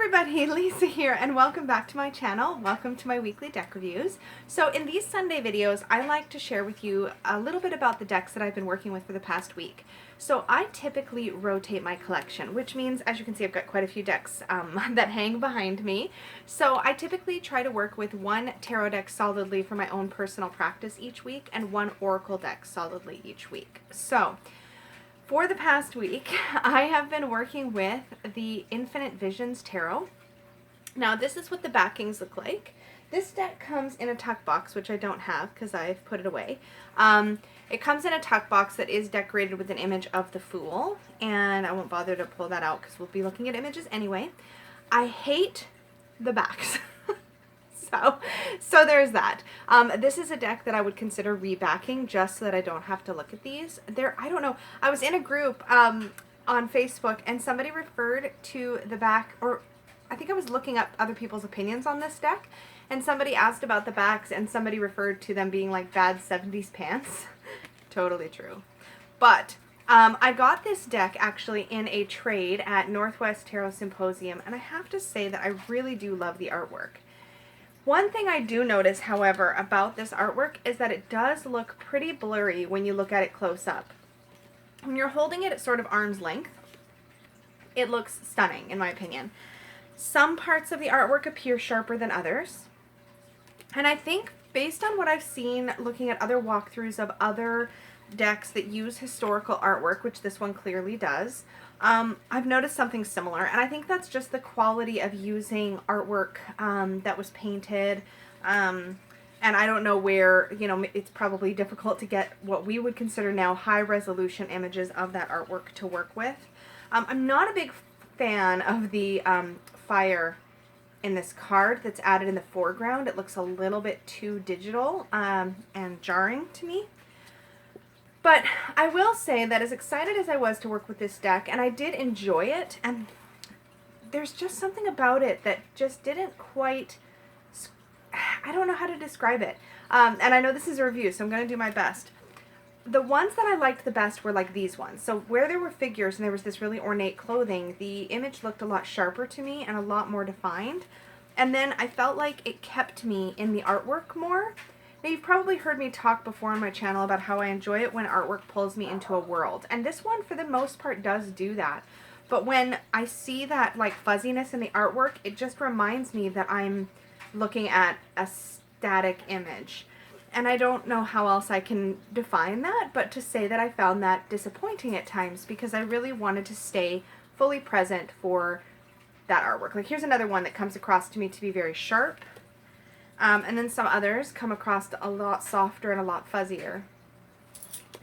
everybody, Lisa here, and welcome back to my channel. Welcome to my weekly deck reviews. So in these Sunday videos, I like to share with you a little bit about the decks that I've been working with for the past week. So I typically rotate my collection, which means, as you can see, I've got quite a few decks that hang behind me. So I typically try to work with one tarot deck solidly for my own personal practice each week, and one oracle deck solidly each week. So for the past week, I have been working with the Infinite Visions Tarot. Now, this is what the backings look like. This deck comes in a tuck box, which I don't have because I've put it away. It comes in a tuck box that is decorated with an image of the Fool, and I won't bother to pull that out because we'll be looking at images anyway. I hate the backs. So there's that. This is a deck that I would consider rebacking just so that I don't have to look at these. I don't know, I was in a group on Facebook and somebody referred to the back, or I think I was looking up other people's opinions on this deck, and somebody asked about the backs and somebody referred to them being like bad 70s pants. Totally true. But I got this deck actually in a trade at Northwest Tarot Symposium, and I have to say that I really do love the artwork. One thing I do notice, however, about this artwork is that it does look pretty blurry when you look at it close up. When you're holding it at sort of arm's length, it looks stunning, in my opinion. Some parts of the artwork appear sharper than others. And I think, based on what I've seen looking at other walkthroughs of other decks that use historical artwork, which this one clearly does, I've noticed something similar, and I think that's just the quality of using artwork that was painted, and I don't know where, you know, it's probably difficult to get what we would consider now high-resolution images of that artwork to work with. I'm not a big fan of the fire in this card that's added in the foreground. It looks a little bit too digital and jarring to me. But I will say that as excited as I was to work with this deck, and I did enjoy it, and there's just something about it that just didn't quite, I don't know how to describe it. And I know this is a review, so I'm going to do my best. The ones that I liked the best were like these ones. So where there were figures and there was this really ornate clothing, the image looked a lot sharper to me and a lot more defined. And then I felt like it kept me in the artwork more. Now, you've probably heard me talk before on my channel about how I enjoy it when artwork pulls me into a world. And this one, for the most part, does do that. But when I see that like fuzziness in the artwork, it just reminds me that I'm looking at a static image. And I don't know how else I can define that, but to say that I found that disappointing at times because I really wanted to stay fully present for that artwork. Like, here's another one that comes across to me to be very sharp. And then some others come across a lot softer and a lot fuzzier.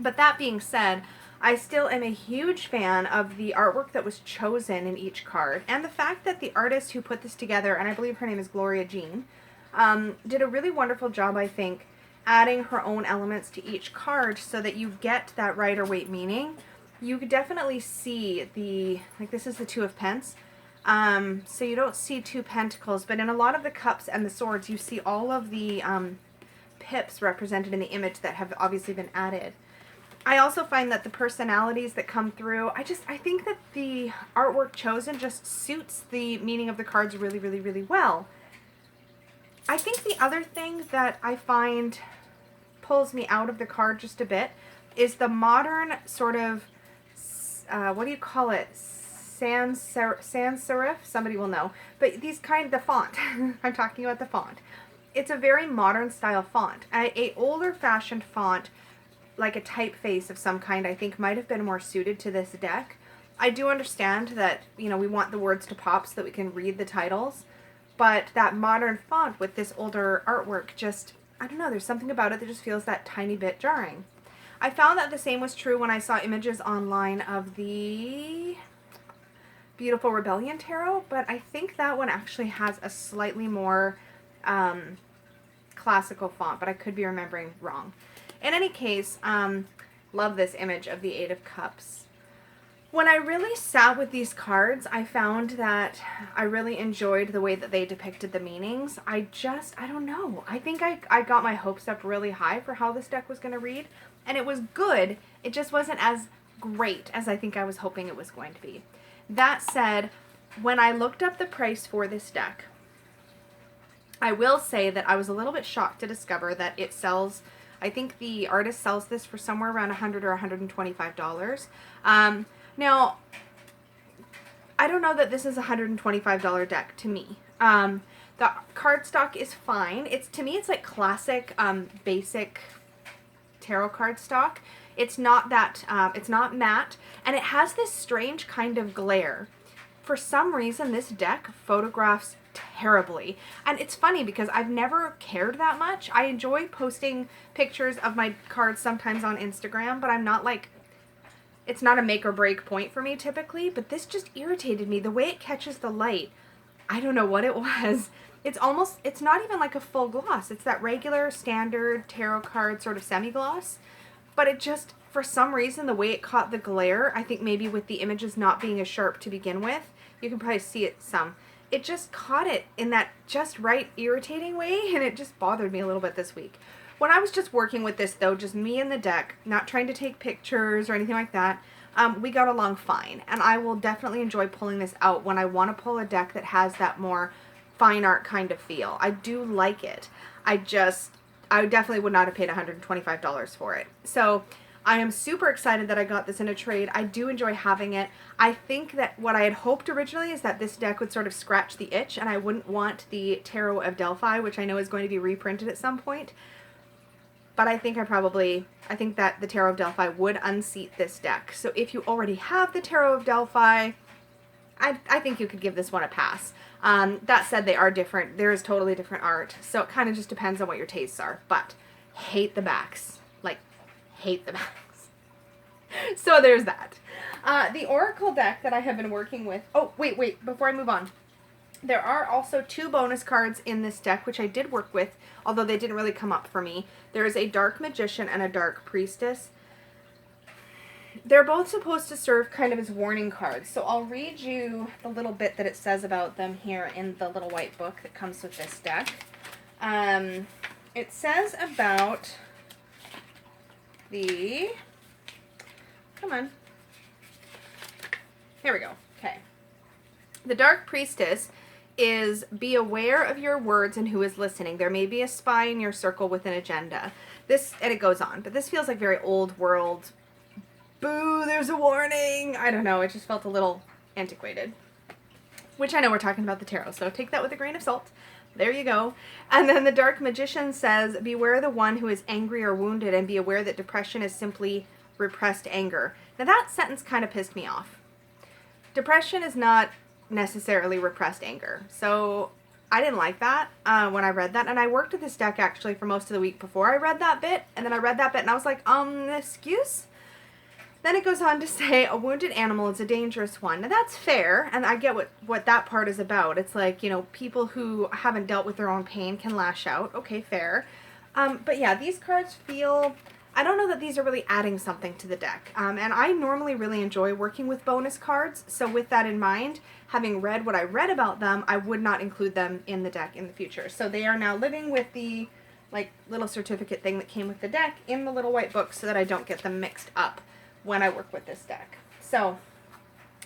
But that being said, I still am a huge fan of the artwork that was chosen in each card, and the fact that the artist who put this together, and I believe her name is Gloria Jean, did a really wonderful job, I think, adding her own elements to each card so that you get that Rider-Waite meaning. You could definitely see the, like, this is the Two of Pence. So you don't see two pentacles, but in a lot of the cups and the swords, you see all of the pips represented in the image that have obviously been added. I also find that the personalities that come through, I think that the artwork chosen just suits the meaning of the cards really, really, really well. I think the other thing that I find pulls me out of the card just a bit is the modern sort of, what do you call it? Sans serif, somebody will know, but the font, I'm talking about the font. It's a very modern style font. A older fashioned font, like a typeface of some kind, I think might have been more suited to this deck. I do understand that, you know, we want the words to pop so that we can read the titles, but that modern font with this older artwork just, I don't know, there's something about it that just feels that tiny bit jarring. I found that the same was true when I saw images online of the Beautiful Rebellion Tarot, but I think that one actually has a slightly more classical font, but I could be remembering wrong. In any case, love this image of the Eight of Cups. When I really sat with these cards, I found that I really enjoyed the way that they depicted the meanings. I don't know. I think I got my hopes up really high for how this deck was going to read, and it was good. It just wasn't as great as I think I was hoping it was going to be. That said, when I looked up the price for this deck, I will say that I was a little bit shocked to discover that it sells, I think the artist sells this for somewhere around $100 or $125. Now, I don't know that this is a $125 deck to me. The cardstock is fine. To me, it's like classic, basic tarot cardstock. It's not that, it's not matte, and it has this strange kind of glare. For some reason, this deck photographs terribly. And it's funny because I've never cared that much. I enjoy posting pictures of my cards sometimes on Instagram, but I'm not like, it's not a make or break point for me typically, but this just irritated me. The way it catches the light, I don't know what it was. It's not even like a full gloss. It's that regular standard tarot card sort of semi-gloss, but it just, for some reason, the way it caught the glare, I think maybe with the images not being as sharp to begin with, you can probably see it some. It just caught it in that just right irritating way, and it just bothered me a little bit this week. When I was just working with this though, just me and the deck, not trying to take pictures or anything like that, we got along fine. And I will definitely enjoy pulling this out when I want to pull a deck that has that more fine art kind of feel. I do like it. I definitely would not have paid $125 for it. So I am super excited that I got this in a trade. I do enjoy having it. I think that what I had hoped originally is that this deck would sort of scratch the itch, and I wouldn't want the Tarot of Delphi, which I know is going to be reprinted at some point. But I think that the Tarot of Delphi would unseat this deck. So if you already have the Tarot of Delphi, I think you could give this one a pass. That said, they are different. There is totally different art. So it kind of just depends on what your tastes are. But hate the backs. Like, hate the backs. So there's that. The Oracle deck that I have been working with. Oh, wait, before I move on. There are also 2 bonus cards in this deck, which I did work with, although they didn't really come up for me. There is a Dark Magician and a Dark Priestess. They're both supposed to serve kind of as warning cards, so I'll read you the little bit that it says about them here in the little white book that comes with this deck. It says about the... Come on. Here we go. Okay. The Dark Priestess is, be aware of your words and who is listening. There may be a spy in your circle with an agenda. And it goes on, but this feels like very old world. Boo, there's a warning. I don't know, it just felt a little antiquated. Which I know we're talking about the tarot, so take that with a grain of salt. There you go. And then the Dark Magician says, beware the one who is angry or wounded, and be aware that depression is simply repressed anger. Now that sentence kind of pissed me off. Depression is not necessarily repressed anger. So I didn't like that when I read that. And I worked with this deck actually for most of the week before I read that bit. And then I read that bit and I was like, excuse? Then it goes on to say, a wounded animal is a dangerous one. Now that's fair, and I get what that part is about. It's like, you know, people who haven't dealt with their own pain can lash out. Okay, fair. But yeah, these cards feel... I don't know that these are really adding something to the deck. And I normally really enjoy working with bonus cards, so with that in mind, having read what I read about them, I would not include them in the deck in the future. So they are now living with the like little certificate thing that came with the deck in the little white book so that I don't get them mixed up when I work with this deck. So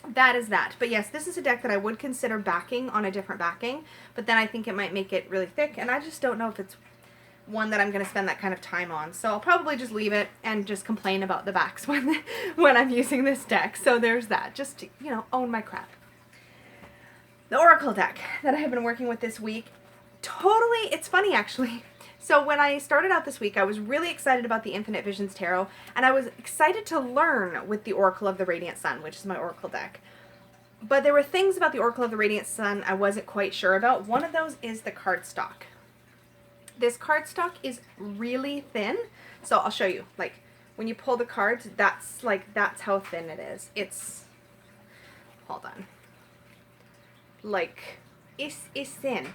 that is that. But yes, this is a deck that I would consider backing on a different backing, but then I think it might make it really thick, and I just don't know if it's one that I'm going to spend that kind of time on. So I'll probably just leave it and just complain about the backs when I'm using this deck. So there's that. Just to, you know, own my crap. The Oracle deck that I have been working with this week, totally, it's funny actually. So when I started out this week, I was really excited about the Infinite Visions Tarot, and I was excited to learn with the Oracle of the Radiant Sun, which is my Oracle deck. But there were things about the Oracle of the Radiant Sun I wasn't quite sure about. One of those is the cardstock. This cardstock is really thin, so I'll show you. Like, when you pull the cards, that's how thin it is. It's, hold on. Like, it's thin.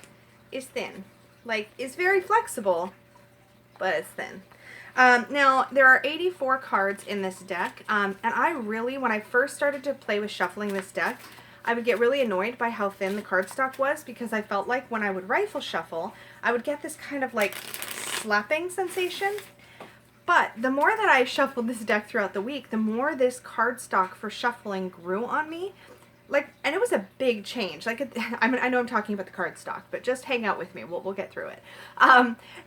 It's thin. Like, it's very flexible, but it's thin. Now, there are 84 cards in this deck, and I really, when I first started to play with shuffling this deck, I would get really annoyed by how thin the cardstock was, because I felt like when I would rifle shuffle, I would get this kind of like slapping sensation. But the more that I shuffled this deck throughout the week, the more this cardstock for shuffling grew on me. and it was a big change. I mean, I know I'm talking about the cardstock, but just hang out with me. We'll get through it.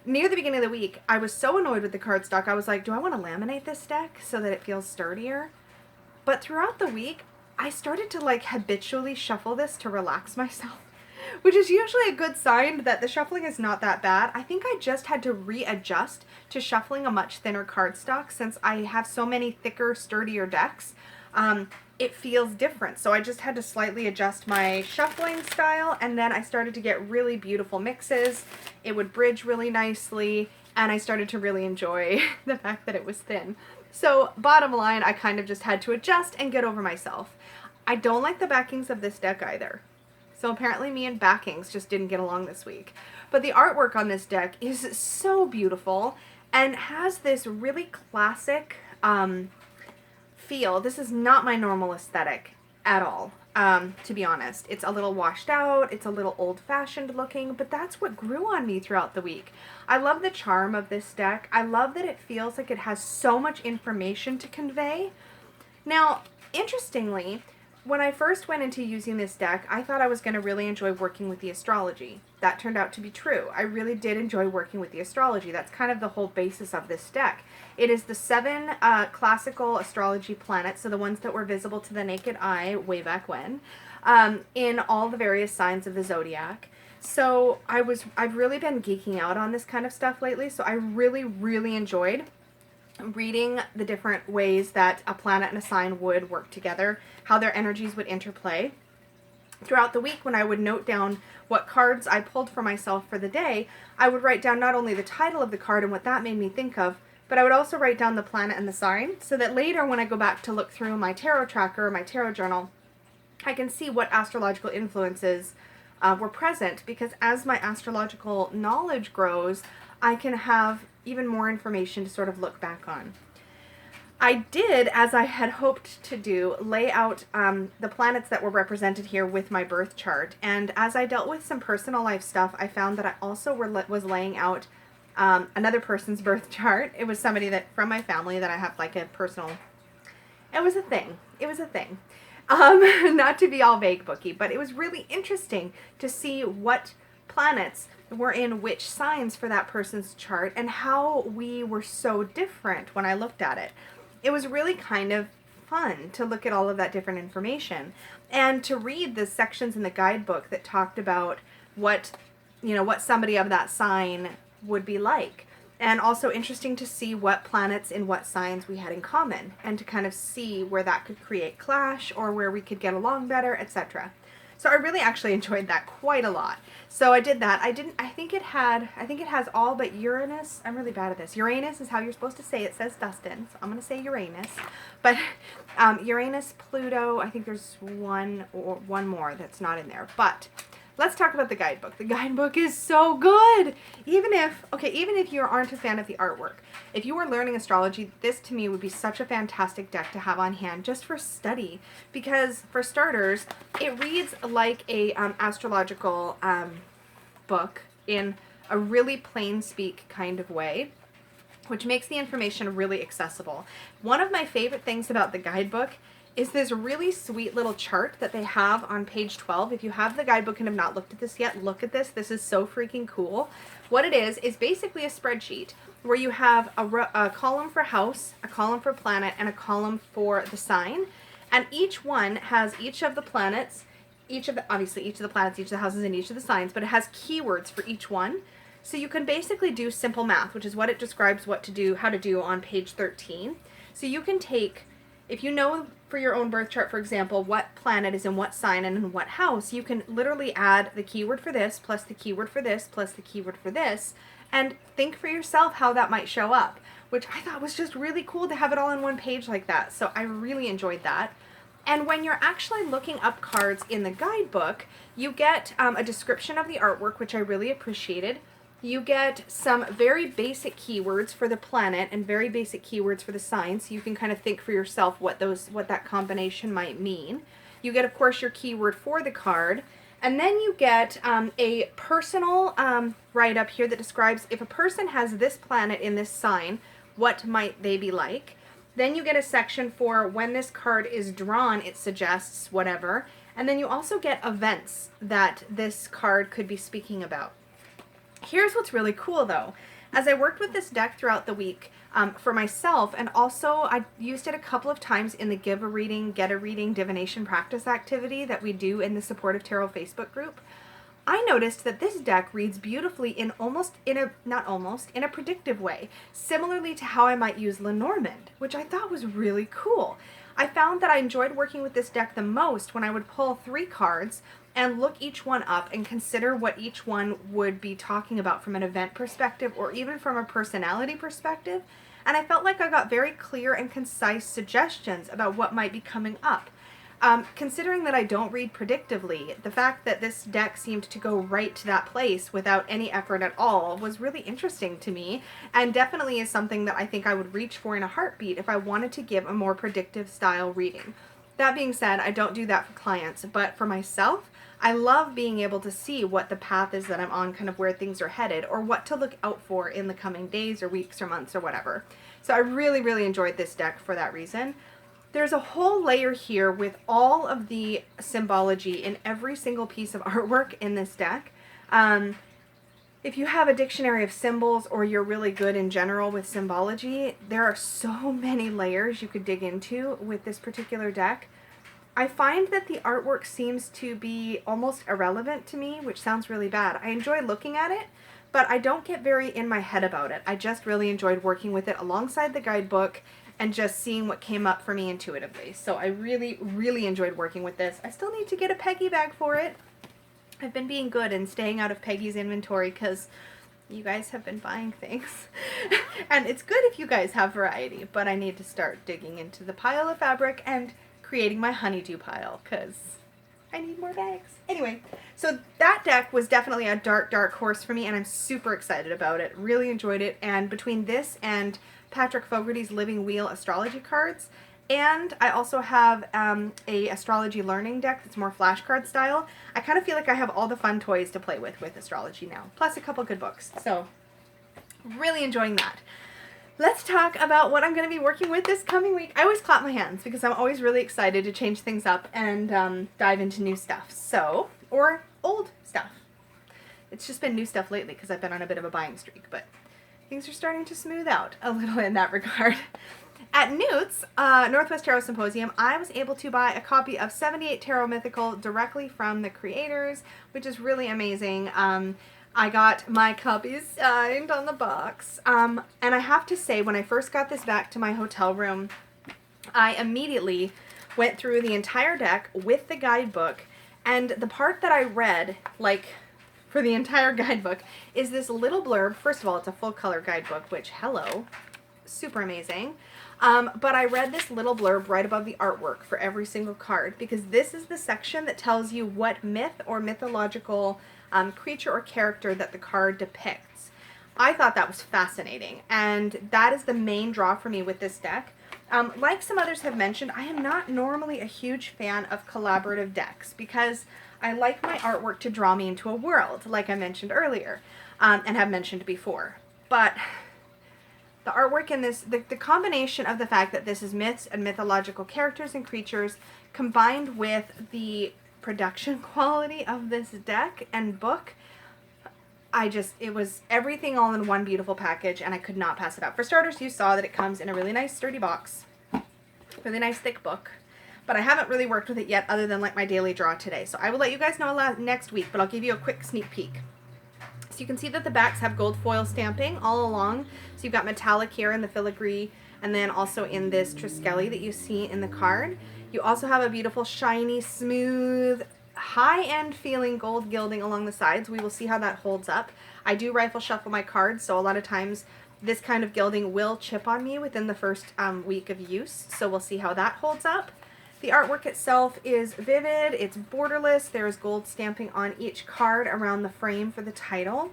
Near the beginning of the week, I was so annoyed with the cardstock. I was like, do I want to laminate this deck so that it feels sturdier? But throughout the week, I started to like habitually shuffle this to relax myself, which is usually a good sign that the shuffling is not that bad. I think I just had to readjust to shuffling a much thinner cardstock since I have so many thicker, sturdier decks. It feels different. So I just had to slightly adjust my shuffling style, and then I started to get really beautiful mixes. It would bridge really nicely, and I started to really enjoy the fact that it was thin. So bottom line, I kind of just had to adjust and get over myself. I don't like the backings of this deck either. So apparently me and backings just didn't get along this week. But the artwork on this deck is so beautiful and has this really classic feel. This is not my normal aesthetic at all, to be honest. It's a little washed out, it's a little old-fashioned looking, but that's what grew on me throughout the week. I love the charm of this deck. I love that it feels like it has so much information to convey. Now, interestingly, when I first went into using this deck, I thought I was going to really enjoy working with the astrology. That turned out to be true. I really did enjoy working with the astrology. That's kind of the whole basis of this deck. It is the 7 classical astrology planets, so the ones that were visible to the naked eye way back when, in all the various signs of the zodiac. So I've really been geeking out on this kind of stuff lately, so I really, really enjoyed reading the different ways that a planet and a sign would work together, how their energies would interplay. Throughout the week, when I would note down what cards I pulled for myself for the day, I would write down not only the title of the card and what that made me think of, but I would also write down the planet and the sign, so that later when I go back to look through my tarot tracker or my tarot journal, I can see what astrological influences were present, because as my astrological knowledge grows, I can have even more information to sort of look back on. I did, as I had hoped to do, lay out the planets that were represented here with my birth chart. And as I dealt with some personal life stuff, I found that I also was laying out another person's birth chart. It was somebody that from my family that I have like a personal... It was a thing. It was a thing. Not to be all vague booky, but it was really interesting to see what planets were in which signs for that person's chart and how we were so different when I looked at it. It was really kind of fun to look at all of that different information and to read the sections in the guidebook that talked about what somebody of that sign would be like. And also interesting to see what planets in what signs we had in common and to kind of see where that could create clash or where we could get along better, etc. So I really actually enjoyed that quite a lot. So I did that. I think it has all but Uranus. I'm really bad at this. Uranus is how you're supposed to say it, says Dustin. So I'm going to say Uranus. But Uranus, Pluto, I think there's one more that's not in there. But let's talk about the guidebook. The guidebook is so good. Even if you aren't a fan of the artwork, if you are learning astrology, this to me would be such a fantastic deck to have on hand just for study. Because for starters, it reads like a astrological book in a really plain speak kind of way, which makes the information really accessible. One of my favorite things about the guidebook is this really sweet little chart that they have on page 12. If you have the guidebook and have not looked at this yet, look at this. This is so freaking cool. What it is basically a spreadsheet where you have a column for house, a column for planet, and a column for the sign. And each one has each of the planets, obviously each of the planets, each of the houses, and each of the signs, but it has keywords for each one. So you can basically do simple math, which is what it describes how to do on page 13. So you can take, if you know for your own birth chart, for example, what planet is in what sign and in what house, you can literally add the keyword for this, plus the keyword for this, plus the keyword for this, and think for yourself how that might show up, which I thought was just really cool to have it all in one page like that. So I really enjoyed that. And when you're actually looking up cards in the guidebook, you get a description of the artwork, which I really appreciated. You get some very basic keywords for the planet and very basic keywords for the sign, so you can kind of think for yourself what that combination might mean. You get, of course, your keyword for the card, and then you get a personal write-up here that describes if a person has this planet in this sign, what might they be like. Then you get a section for when this card is drawn, it suggests whatever. And then you also get events that this card could be speaking about. Here's what's really cool though. As I worked with this deck throughout the week for myself, and also I used it a couple of times in the Give a Reading, Get a Reading divination practice activity that we do in the Supportive Tarot Facebook group, I noticed that this deck reads beautifully in a predictive way, similarly to how I might use Lenormand, which I thought was really cool. I found that I enjoyed working with this deck the most when I would pull 3 cards and look each one up and consider what each one would be talking about from an event perspective or even from a personality perspective. And I felt like I got very clear and concise suggestions about what might be coming up. Considering that I don't read predictively, the fact that this deck seemed to go right to that place without any effort at all was really interesting to me, and definitely is something that I think I would reach for in a heartbeat if I wanted to give a more predictive style reading. That being said, I don't do that for clients, but for myself, I love being able to see what the path is that I'm on, kind of where things are headed, or what to look out for in the coming days or weeks or months or whatever. So I really, really enjoyed this deck for that reason. There's a whole layer here with all of the symbology in every single piece of artwork in this deck. If you have a dictionary of symbols or you're really good in general with symbology, there are so many layers you could dig into with this particular deck. I find that the artwork seems to be almost irrelevant to me, which sounds really bad. I enjoy looking at it, but I don't get very in my head about it. I just really enjoyed working with it alongside the guidebook and just seeing what came up for me intuitively. So I really, really enjoyed working with this. I still need to get a Peggy bag for it. I've been being good and staying out of Peggy's inventory because you guys have been buying things. And it's good if you guys have variety, but I need to start digging into the pile of fabric and creating my honeydew pile because I need more bags. Anyway, so that deck was definitely a dark, dark horse for me, and I'm super excited about it. Really enjoyed it. And between this and Patrick Fogarty's Living Wheel astrology cards, and I also have a astrology learning deck that's more flashcard style, I kind of feel like I have all the fun toys to play with astrology now, plus a couple good books. So really enjoying that. Let's talk about what I'm going to be working with this coming week. I always clap my hands because I'm always really excited to change things up and dive into new stuff. So, or old stuff. It's just been new stuff lately because I've been on a bit of a buying streak, but things are starting to smooth out a little in that regard. At Newt's, Northwest Tarot Symposium, I was able to buy a copy of 78 Tarot Mythical directly from the creators, which is really amazing. I got my copies signed on the box. And I have to say, when I first got this back to my hotel room, I immediately went through the entire deck with the guidebook, and the part that I read, like, for the entire guidebook is this little blurb. First of all, it's a full color guidebook, which, hello, super amazing. But I read this little blurb right above the artwork for every single card, because this is the section that tells you what myth or mythological creature or character that the card depicts. I thought that was fascinating, and that is the main draw for me with this deck. Like some others have mentioned, I am not normally a huge fan of collaborative decks because I like my artwork to draw me into a world, like I mentioned earlier, and have mentioned before. But the artwork in this, the combination of the fact that this is myths and mythological characters and creatures combined with the production quality of this deck and book, it was everything all in one beautiful package, and I could not pass it up. For starters, you saw that it comes in a really nice sturdy box, really nice thick book, but I haven't really worked with it yet other than like my daily draw today. So I will let you guys know next week, but I'll give you a quick sneak peek. So you can see that the backs have gold foil stamping all along. So you've got metallic here in the filigree, and then also in this Triskele that you see in the card. You also have a beautiful, shiny, smooth, high-end feeling gold gilding along the sides. We will see how that holds up. I do rifle shuffle my cards, so a lot of times this kind of gilding will chip on me within the first week of use. So we'll see how that holds up. The artwork itself is vivid, it's borderless, there's gold stamping on each card around the frame for the title.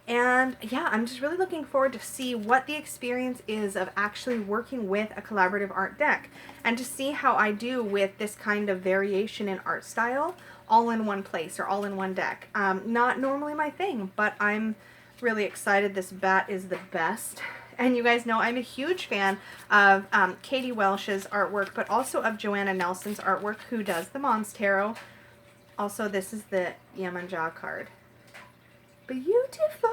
And yeah, I'm just really looking forward to see what the experience is of actually working with a collaborative art deck, and to see how I do with this kind of variation in art style all in one place or all in one deck. Not normally my thing, but I'm really excited. This bat is the best. And you guys know I'm a huge fan of Katie Welsh's artwork, but also of Joanna Nelson's artwork, who does the Mons Tarot. Also, this is the Yemanja card. Beautiful.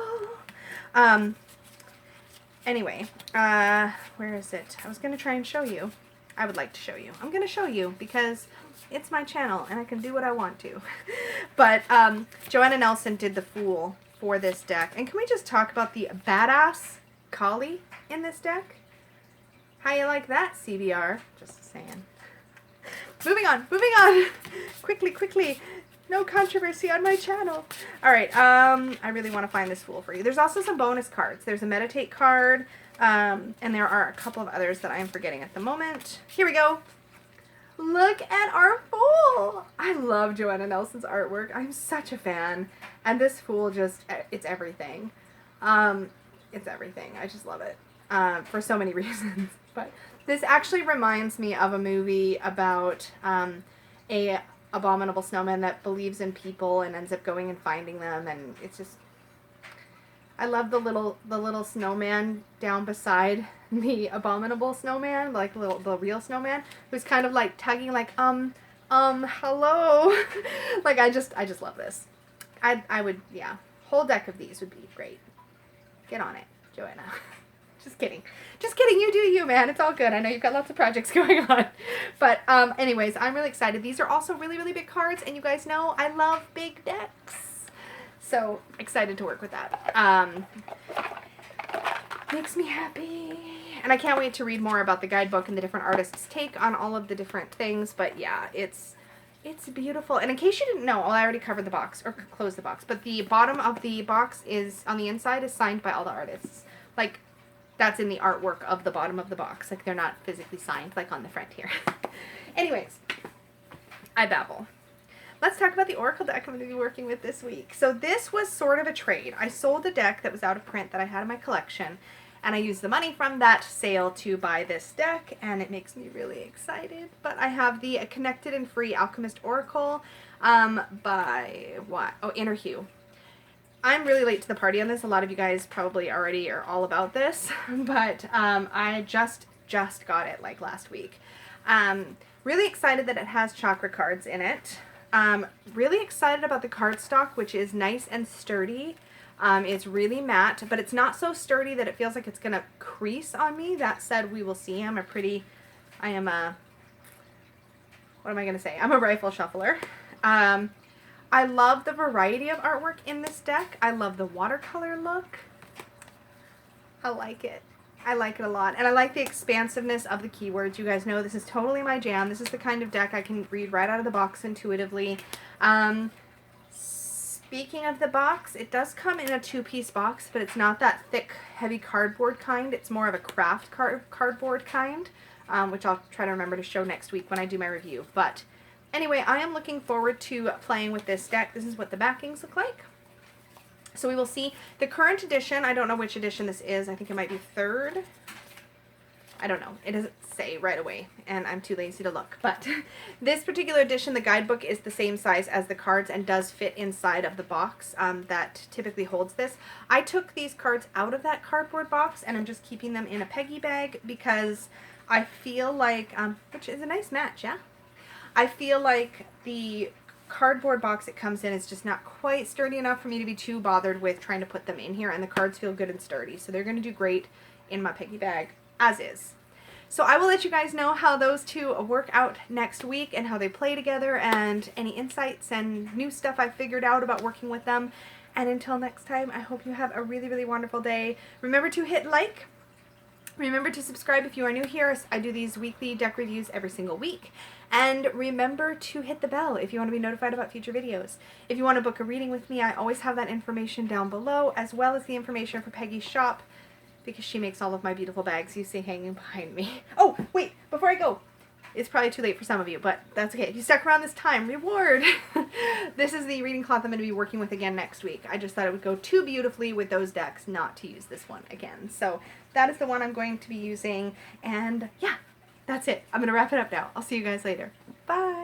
Anyway, where is it? I was going to try and show you. I would like to show you. I'm going to show you because it's my channel and I can do what I want to. But Joanna Nelson did the Fool for this deck. And can we just talk about the badass collie in this deck? How you like that, CBR? Just saying. Moving on, moving on. Quickly, quickly. No controversy on my channel. All right, I really want to find this Fool for you. There's also some bonus cards. There's a Meditate card, and there are a couple of others that I'm forgetting at the moment. Here we go. Look at our Fool. I love Joanna Nelson's artwork. I'm such a fan. And this Fool just, it's everything. It's everything. I just love it for so many reasons. But this actually reminds me of a movie about a abominable snowman that believes in people and ends up going and finding them, and it's just, I love the little snowman down beside the abominable snowman, like the real snowman, who's kind of like tugging like hello. Like I just love this. I would, yeah, whole deck of these would be great. Get on it, Joanna. Just kidding. Just kidding. You do you, man. It's all good. I know you've got lots of projects going on. But anyways, I'm really excited. These are also really, really big cards. And you guys know I love big decks. So excited to work with that. Makes me happy. And I can't wait to read more about the guidebook and the different artists' take on all of the different things. But yeah, it's beautiful. And in case you didn't know, well, I already covered the box, or closed the box. But the bottom of the box is, on the inside, is signed by all the artists. Like, that's in the artwork of the bottom of the box. Like, they're not physically signed, like on the front here. Anyways, I babble. Let's talk about the Oracle deck I'm going to be working with this week. So this was sort of a trade. I sold a deck that was out of print that I had in my collection, and I used the money from that sale to buy this deck, and it makes me really excited. But I have the Connected and Free Alchemist Oracle by, what? Oh, Inner Hue. I'm really late to the party on this. A lot of you guys probably already are all about this, but I just got it like last week. Really excited that it has chakra cards in it. Really excited about the cardstock, which is nice and sturdy. It's really matte, but it's not so sturdy that it feels like it's going to crease on me. That said, we will see. I'm a rifle shuffler. I love the variety of artwork in this deck. I love the watercolor look. I like it. I like it a lot. And I like the expansiveness of the keywords. You guys know this is totally my jam. This is the kind of deck I can read right out of the box intuitively. Speaking of the box, it does come in a two-piece box, but it's not that thick, heavy cardboard kind. It's more of a craft cardboard kind, which I'll try to remember to show next week when I do my review. But anyway, I am looking forward to playing with this deck. This is what the backings look like. So we will see. The current edition, I don't know which edition this is. I think it might be 3rd. I don't know. It doesn't say right away, and I'm too lazy to look. But this particular edition, the guidebook, is the same size as the cards and does fit inside of the box that typically holds this. I took these cards out of that cardboard box, and I'm just keeping them in a Peggy bag because I feel like, which is a nice match, yeah? I feel like the cardboard box it comes in is just not quite sturdy enough for me to be too bothered with trying to put them in here, and the cards feel good and sturdy, so they're going to do great in my Peggy bag, as is. So I will let you guys know how those two work out next week and how they play together and any insights and new stuff I figured out about working with them. And until next time, I hope you have a really, really wonderful day. Remember to hit like. Remember to subscribe if you are new here. I do these weekly deck reviews every single week. And remember to hit the bell if you want to be notified about future videos. If you want to book a reading with me, I always have that information down below, as well as the information for Peggy's shop, because she makes all of my beautiful bags you see hanging behind me. Oh, wait, before I go, it's probably too late for some of you, but that's okay. If you stuck around this time, reward! This is the reading cloth I'm going to be working with again next week. I just thought it would go too beautifully with those decks not to use this one again. So that is the one I'm going to be using, and yeah, that's it. I'm going to wrap it up now. I'll see you guys later. Bye!